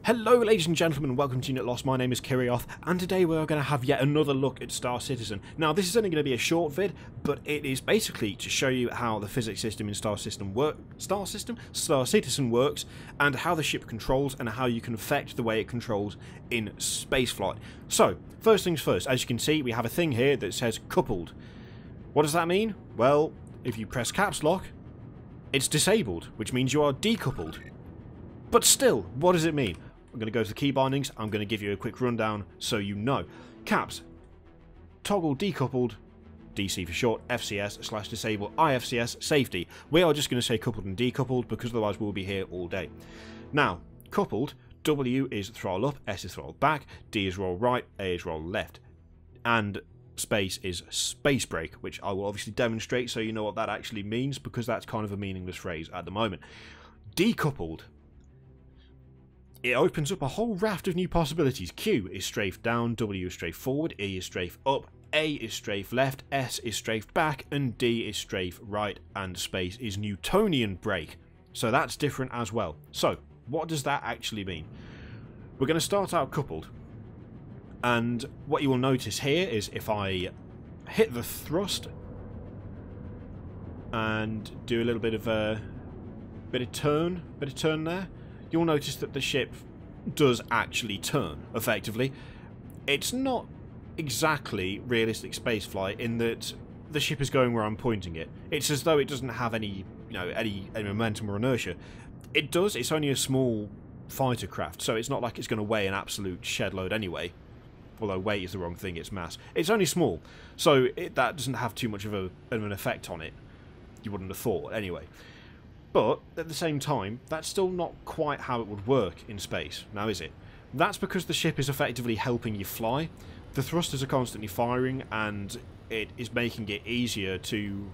Hello ladies and gentlemen, welcome to Unit Lost. My name is Kirioth, and today we're going to have yet another look at Star Citizen. Now this is only going to be a short vid, but it is basically to show you how the physics system in Star Citizen works, and how the ship controls, and how you can affect the way it controls in spaceflight. So, first things first, as you can see we have a thing here that says coupled. What does that mean? Well, if you press caps lock, it's disabled, which means you are decoupled. But still, what does it mean? I'm going to go to the key bindings. I'm going to give you a quick rundown so you know. Caps, toggle decoupled, DC for short, FCS / disable IFCS safety. We are just going to say coupled and decoupled because otherwise we'll be here all day. Now, coupled, W is throttle up, S is throttle back, D is roll right, A is roll left, and space is space brake, which I will obviously demonstrate so you know what that actually means because that's kind of a meaningless phrase at the moment. Decoupled. It opens up a whole raft of new possibilities. Q is strafe down, W is strafe forward, E is strafe up, A is strafe left, S is strafe back, and D is strafe right, and space is Newtonian brake. So that's different as well. So, what does that actually mean? We're going to start out coupled. And what you will notice here is if I hit the thrust and do a little bit of a turn there, you'll notice that the ship does actually turn, effectively. It's not exactly realistic spaceflight in that the ship is going where I'm pointing it. It's as though it doesn't have any, any momentum or inertia. It does, it's only a small fighter craft, so it's not like it's going to weigh an absolute shed load anyway. Although weight is the wrong thing, it's mass. It's only small, so that doesn't have too much of an effect on it. You wouldn't have thought, anyway. But, at the same time, that's still not quite how it would work in space, now is it? That's because the ship is effectively helping you fly. The thrusters are constantly firing, and it is making it easier to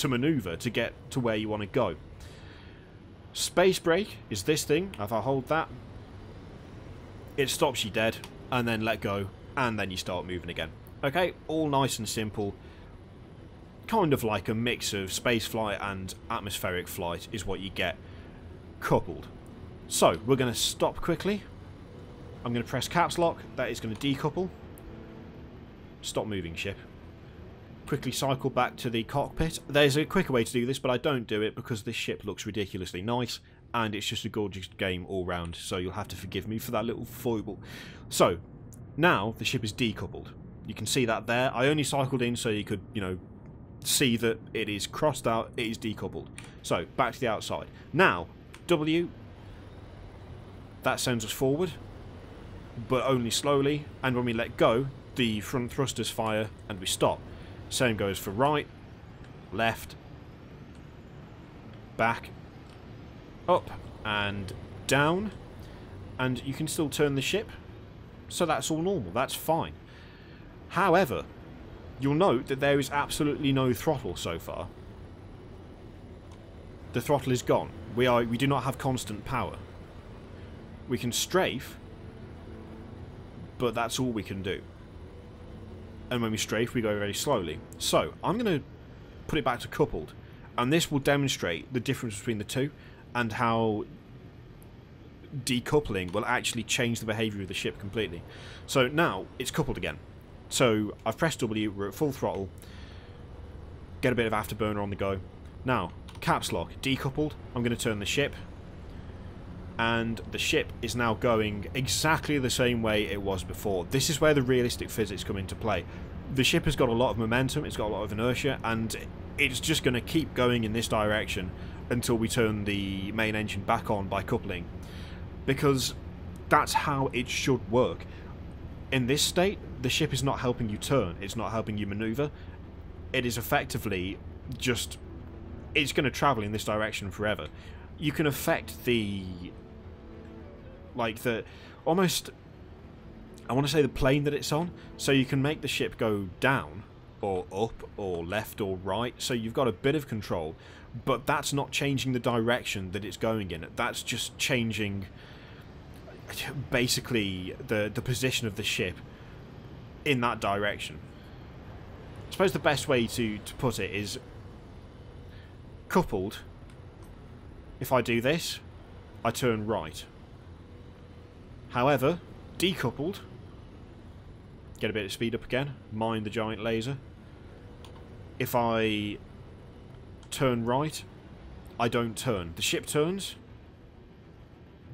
manoeuvre, to get to where you want to go. Space brake is this thing. If I hold that, it stops you dead, and then let go, and then you start moving again. Okay, all nice and simple. Kind of like a mix of space flight and atmospheric flight is what you get coupled. So, we're going to stop quickly. I'm going to press caps lock. That is going to decouple. Stop moving, ship. Quickly cycle back to the cockpit. There's a quicker way to do this, but I don't do it because this ship looks ridiculously nice, and it's just a gorgeous game all round, so you'll have to forgive me for that little foible. So, now the ship is decoupled. You can see that there. I only cycled in so you could, see that it is crossed out, it is decoupled. So, back to the outside. Now, W, that sends us forward, but only slowly, and when we let go, the front thrusters fire and we stop. Same goes for right, left, back, up, and down, and you can still turn the ship, so that's all normal, that's fine. However, you'll note that there is absolutely no throttle so far. The throttle is gone. We do not have constant power. We can strafe, but that's all we can do. And when we strafe, we go very slowly. So, I'm going to put it back to coupled, and this will demonstrate the difference between the two, and how decoupling will actually change the behaviour of the ship completely. So now, it's coupled again. So, I've pressed W, we're at full throttle, get a bit of afterburner on the go. Now, caps lock, decoupled, I'm going to turn the ship, and the ship is now going exactly the same way it was before. This is where the realistic physics come into play. The ship has got a lot of momentum, it's got a lot of inertia, and it's just going to keep going in this direction until we turn the main engine back on by coupling. Because that's how it should work. In this state, the ship is not helping you turn, it's not helping you maneuver. It is effectively just, it's going to travel in this direction forever. You can affect almost, I want to say the plane that it's on, so you can make the ship go down, or up, or left, or right, so you've got a bit of control, but that's not changing the direction that it's going in. That's just changing basically the position of the ship in that direction. I suppose the best way to put it is coupled. If I do this, I turn right. However, decoupled, get a bit of speed up again, mind the giant laser. If I turn right, I don't turn. The ship turns,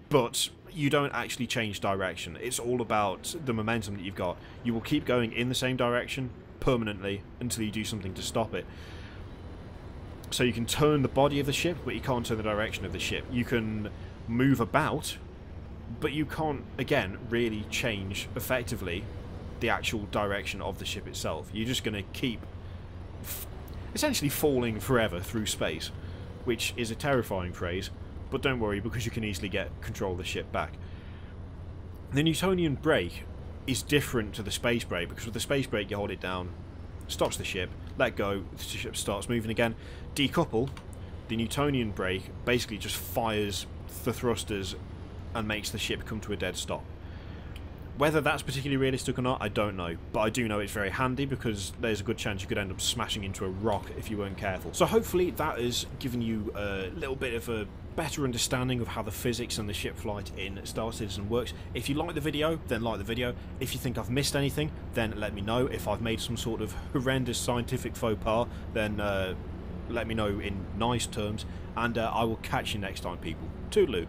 but you don't actually change direction. It's all about the momentum that you've got. You will keep going in the same direction permanently until you do something to stop it. So you can turn the body of the ship, but you can't turn the direction of the ship. You can move about, but you can't, again, really change effectively the actual direction of the ship itself. You're just going to keep essentially falling forever through space, which is a terrifying phrase, but don't worry, because you can easily get control of the ship back. The Newtonian brake is different to the space brake, because with the space brake you hold it down, stops the ship, let go, the ship starts moving again. Decouple, the Newtonian brake basically just fires the thrusters and makes the ship come to a dead stop. Whether that's particularly realistic or not, I don't know, but I do know it's very handy because there's a good chance you could end up smashing into a rock if you weren't careful. So hopefully that has given you a little bit of a better understanding of how the physics and the ship flight in Star Citizen works. If you like the video, then like the video. If you think I've missed anything, then let me know. If I've made some sort of horrendous scientific faux pas, then let me know in nice terms, and I will catch you next time, people. Toodaloo.